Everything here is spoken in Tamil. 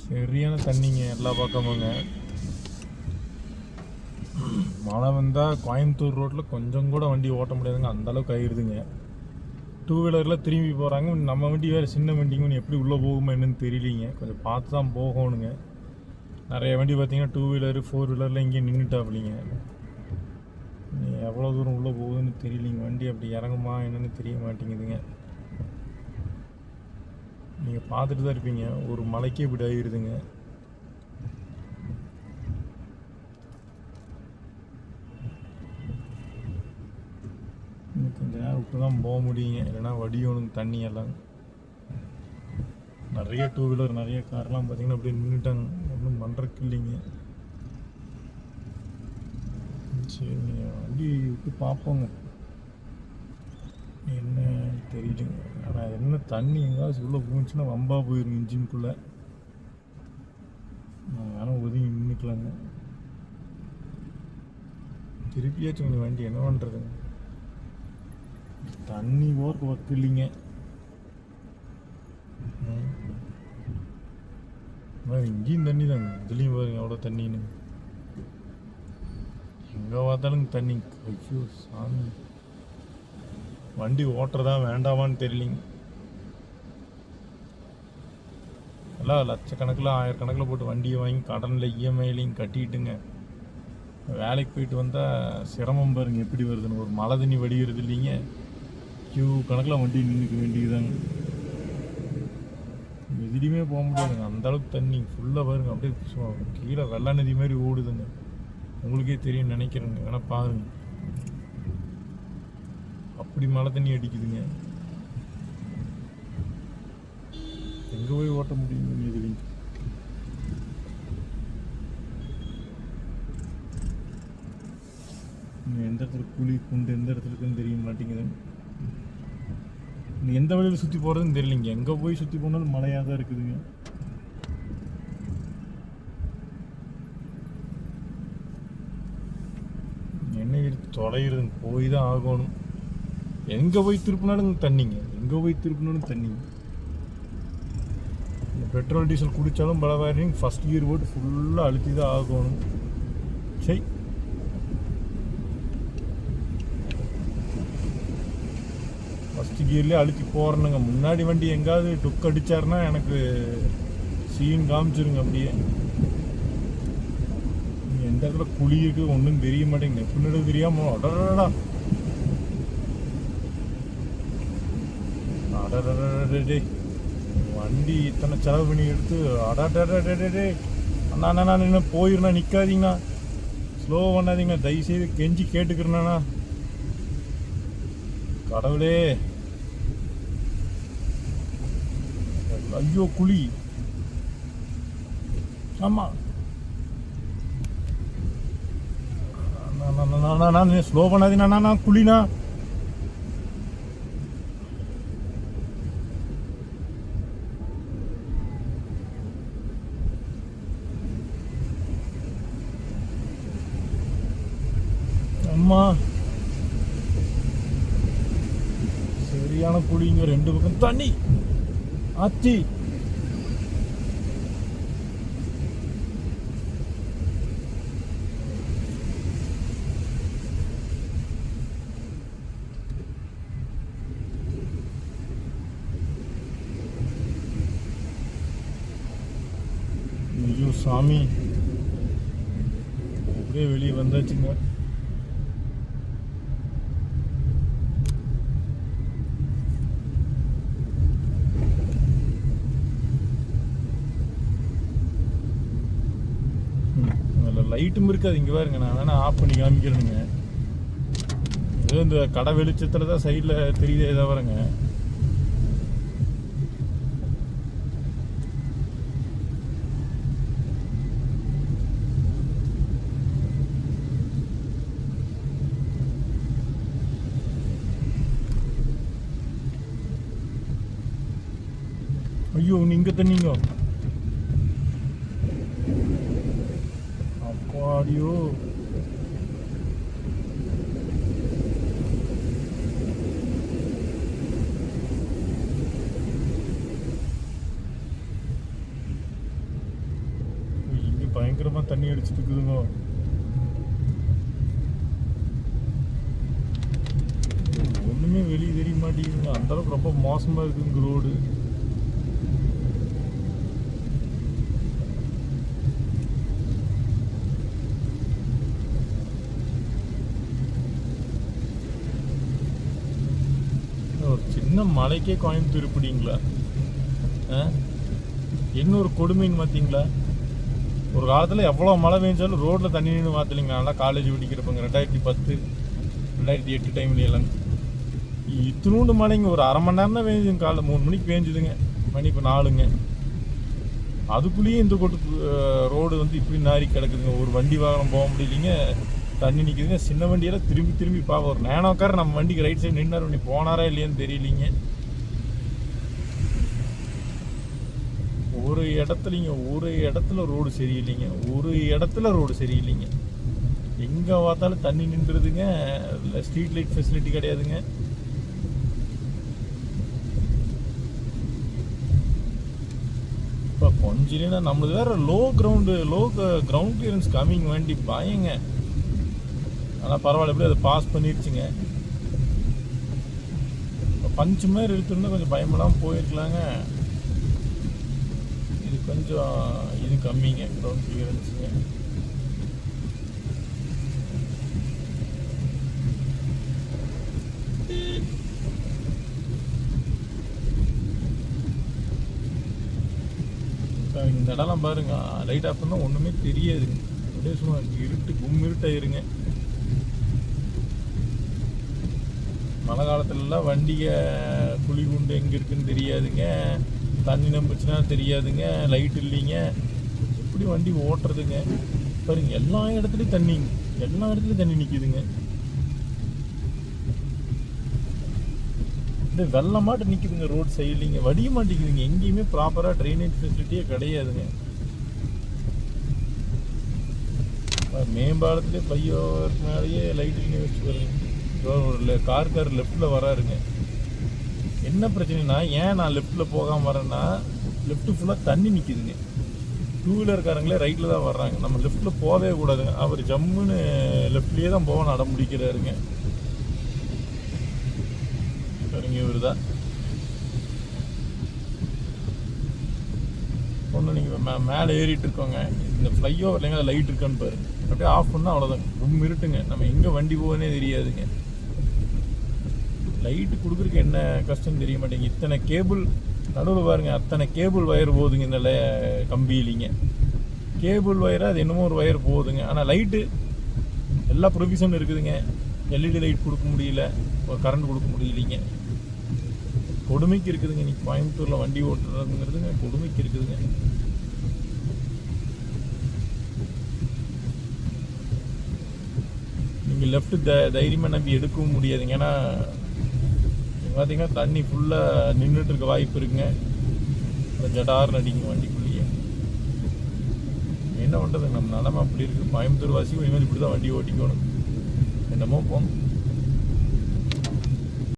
சரியான தண்ணிங்க எல்லா பக்கமுங்க. மழை வந்தால் கோயம்புத்தூர் ரோட்டில் கொஞ்சம் கூட வண்டி ஓட்ட முடியாதுங்க, அந்தளவுக்கு ஆயிடுதுங்க. டூ வீலரில் திரும்பி போகிறாங்க, நம்ம வண்டி வேறு சின்ன வண்டிங்க, எப்படி உள்ளே போகுமா என்னன்னு தெரியலிங்க. கொஞ்சம் பார்த்து தான் போகணுங்க. நிறைய வண்டி பார்த்தீங்கன்னா டூ வீலரு ஃபோர் வீலரில் இங்கேயும் நின்றுட்டாப்பிலிங்க. எவ்வளோ தூரம் உள்ளே போகுதுன்னு தெரியலிங்க. வண்டி அப்படி இறங்குமா என்னன்னு தெரிய மாட்டேங்குதுங்க. நீங்கள் பார்த்துட்டு தான் இருப்பீங்க, ஒரு மலைக்கே இப்படி ஆகிடுதுங்க. கொஞ்சம் நேரம் விட்டு தான் போக முடியுங்க, இல்லைன்னா வடியோனுங்க தண்ணி எல்லாம். நிறைய டூ வீலர் நிறைய கார்லாம் பார்த்தீங்கன்னா அப்படியே நின்றுட்டாங்க, ஒன்றும் பண்ணுறதுக்கு இல்லைங்க. சரி வண்டி விட்டு பார்ப்போங்க, என்ன தெரியலைங்க. ஆனால் என்ன தண்ணி எங்காச்சும் உள்ளே போச்சுன்னா வம்பா போயிருங்க இன்ஜின்குள்ளே. நானும் ஒதுங்கி நின்றுக்கலாங்க. திருப்பியாச்சும் கொஞ்சம் வண்டி என்ன பண்ணுறதுங்க, தண்ணி போகிறக்கு ஒர்க் இல்லைங்க. இங்கேயும் தண்ணி தாங்க, இதுலேயும் பாருங்க எவ்வளோ தண்ணின்னு. எங்கே பார்த்தாலும் தண்ணி. ஐயோ சாமி, வண்டி ஓட்டுறதா வேண்டாமான்னு தெரியலிங்க. எல்லாம் லட்சக்கணக்கில் ஆயிரக்கணக்கில் போட்டு வண்டியை வாங்கி கடனில் இஎம்ஐலையும் கட்டிட்டுங்க வேலைக்கு போயிட்டு வந்தால் சிரமம் பாருங்க எப்படி வருதுன்னு. ஒரு மழை தண்ணி வடிகிறது இல்லைங்க, கியூ கணக்கில் வண்டி நின்றுக்க வேண்டியதுதாங்க. எதுலேயுமே போக முடியாதுங்க, அந்தளவுக்கு தண்ணி ஃபுல்லாக பாருங்க. அப்படியே கீழே வெள்ளா நதி மாதிரி ஓடுதுங்க. உங்களுக்கே தெரியும் நினைக்கிறேங்க, வேணால் பாருங்க, அப்படி மழை தண்ணி அடிக்குதுங்க. எங்கே போய் ஓட்ட முடியுங்க இதுலேயும். எந்த இடத்துல குழி குண்டு எந்த இடத்துல இருக்குன்னு தெரிய மாட்டேங்குதுங்க. எந்த வழியில் சுற்றி போகிறதுன்னு தெரியலிங்க, எங்கே போய் சுற்றி போனாலும் மழையாக தான் இருக்குதுங்க. என்ன எடுத்து தொலைகிறதுங்க, போய் தான் ஆகணும். எங்கே போய் திருப்பினாலும் தண்ணிங்க, எங்கே போய் திருப்பினாலும் தண்ணிங்க. பெட்ரோல் டீசல் குடித்தாலும் பலவாரிங்க, ஃபஸ்ட் கியர் போட்டு ஃபுல்லாக அழுத்தி தான் ஆகணும். சரி ஃபஸ்ட்டு கியர்லேயே அழுத்தி போகிறேனுங்க. முன்னாடி வண்டி எங்காவது டுக் அடித்தாருன்னா எனக்கு சீன் காமிச்சிருங்க அப்படியே. எந்த இடத்துல குழி இருக்குது ஒன்றும் தெரிய மாட்டேங்குது, பின்னாடி தெரியாமல் அடடா அடடே வண்டி இத்தனை செலவு பண்ணி எடுத்து அடாடே. அண்ணா அண்ணா நின்று போயிருண்ணா, நிற்காதீங்கண்ணா, ஸ்லோ பண்ணாதீங்கண்ணா, தயவுசெய்து கெஞ்சி கேட்டுக்கிறேண்ணா. கடவுளே, ஐயோ குழி. ஆமாம் ஸ்லோ பண்ணாதீங்கண்ணா, குழிண்ணா. அம்மா சரியான குழிங்க, ரெண்டு பக்கம் தண்ணி ஆச்சி. ஐயோ சாமி, அப்படியே வெளியே வந்தாச்சுங்க. லைட்டும் இருக்காது இங்கே பாருங்க, நான் வேணால் ஆஃப் பண்ணி காமிக்கிறேனுங்க. ஏதோ இந்த கடை வெளிச்சத்தில் தான் சைடில் தெரியுதே தவிரங்க. ஐயோ இங்கே தண்ணிங்க, அப்பாடியோ. தண்ணி அடிச்சுட்டு இருக்குதுங்க. ஒன்றுமே வெளியே தெரிய மாட்டேங்குதுங்க, அந்தளவுக்கு ரொம்ப மோசமாக இருக்குதுங்க ரோடு. ஒரு சின்ன மலைக்கே கோயம்புத்தூர் இப்படிங்களா? என்ன ஒரு கொடுமைன்னு பார்த்தீங்களா? ஒரு காலத்தில் எவ்வளோ மழை பெஞ்சாலும் ரோட்டில் தண்ணி நின்று மாற்றலைங்க. நல்லா காலேஜ் படிக்கிறப்பங்க 2010 2008 டைம்ல எல்லாம் இத்தினூண்டு மழைங்க. ஒரு அரை மணி நேரம் தான் பெஞ்சுதுங்க. காலைல 3 மணிக்கு பெஞ்சுதுங்க, மணி இப்போ 4ங்க. அதுக்குள்ளேயே இந்த ரோடு வந்து இப்படி நாரி கிடக்குதுங்க. ஒரு வண்டி வாகனம் போக முடியலைங்க, தண்ணி நிற்குதுங்க. சின்ன வண்டியெல்லாம் திரும்பி திரும்பி பார்க்க ஒரு நேனோக்கார நம்ம வண்டிக்கு ரைட் சைடு நின்னார், வண்டி போனாரா இல்லையான்னு தெரியலிங்க. ஒரு இடத்துல ரோடு சரியில்லைங்க, ஒரு இடத்துல ரோடு சரியில்லைங்க. எங்கே பார்த்தாலும் தண்ணி நின்றுதுங்க. இல்லை ஸ்ட்ரீட் லைட் ஃபெசிலிட்டி கிடையாதுங்க. இப்போ கொஞ்சம் நம்மளது வேற லோ கிரவுண்ட் கிளியரன்ஸ் கம்மிங் வண்டி பயங்க. ஆனால் பரவாயில்ல, எப்படி அதை பாஸ் பண்ணிடுச்சுங்க. இப்போ பஞ்சு மாதிரி எடுத்துருந்தா கொஞ்சம் பயமெல்லாம் போயிருக்கலாங்க. இது கொஞ்சம் இது கம்மிங்க கிரவுண்ட் கிளியரன்ஸுங்க. இந்த இடம்லாம் பாருங்க, லைட் ஆஃப் பண்ணால் ஒன்றுமே தெரியாதுங்க. அப்படியே சும்மா இருட்டு இருட்டாயிருங்க. மழை காலத்துலலாம் வண்டியை குழி குண்டு எங்கே இருக்குன்னு தெரியாதுங்க, தண்ணி நம்பிச்சுன்னா தெரியாதுங்க, லைட் இல்லைங்க, எப்படி வண்டி ஓட்டுறதுங்க? பாருங்க, எல்லா இடத்துலையும் தண்ணி நிற்கிதுங்க. இந்த வெள்ளமாட்டு நிற்கிதுங்க ரோட் சைட்லிங்க, வடிய மாட்டேங்குதுங்க. எங்கேயுமே ப்ராப்பராக ட்ரைனேஜ் ஃபெசிலிட்டியே கிடையாதுங்க. மேம்பாலத்துலேயே பையோருக்கு மேலேயே லைட்டிங்க வச்சு பாருங்க. ஒரு கார் லெஃப்டில் வராருங்க. என்ன பிரச்சனைனா, ஏன் நான் லெஃப்டில் போகாமல் வரேன்னா, லெஃப்ட்டு ஃபுல்லாக தண்ணி நிற்கிதுங்க. 2 வீலர்காரங்களே ரைட்டில் தான் வர்றாங்க. நம்ம லெஃப்ட்டில் போகவே கூடாதுங்க. அவர் ஜம்முன்னு லெஃப்ட்லேயே தான் போக நட முடிக்கிறாருங்க. சரிங்க, இவர் தான் ஒன்று. நீங்கள் மேலே ஏறிட்டு இருக்கோங்க, இந்த ஃப்ளைஓவர்லேங்க லைட் இருக்கான்னு பாருங்க. அப்படியே ஆஃப் பண்ணால் அவ்வளோதாங்க, இருட்டுங்க. நம்ம எங்கே வண்டி போகனே தெரியாதுங்க. லைட்டு கொடுக்குறதுக்கு என்ன கஷ்டம்னு தெரிய மாட்டேங்க. இத்தனை கேபிள் நடுவில் பாருங்க, அத்தனை கேபிள் வயர் போகுதுங்க இந்த கம்பியிலிங்க. கேபிள் வயராக அது என்னமோ ஒரு வயர் போகுதுங்க. ஆனால் லைட்டு எல்லா ப்ரொவிஷனும் இருக்குதுங்க. எல்இடி லைட் கொடுக்க முடியல, கரண்ட் கொடுக்க முடியலைங்க. கொடுமைக்கு இருக்குதுங்க. இன்னைக்கு கோயம்புத்தூரில் வண்டி ஓட்டுறதுங்கிறதுங்க கொடுமைக்கு இருக்குதுங்க. நீங்கள் லெஃப்ட்டு தைரியமாக நம்பி எடுக்கவும் முடியாதுங்க. ஏன்னா பார்த்தீங்கன்னா தண்ணி ஃபுல்லாக நின்றுட்டு இருக்க வாய்ப்பு இருக்குங்க. ஜடார் நடிங்க வண்டிக்குள்ளேயே. என்ன பண்ணுறது, நம்ம நிலமை அப்படி இருக்குது. கோயம்புத்தூர் வாசிக்கும் இனிமேல் இப்படி தான் வண்டி ஓட்டிக்கணும். என்னமோ போகணும்.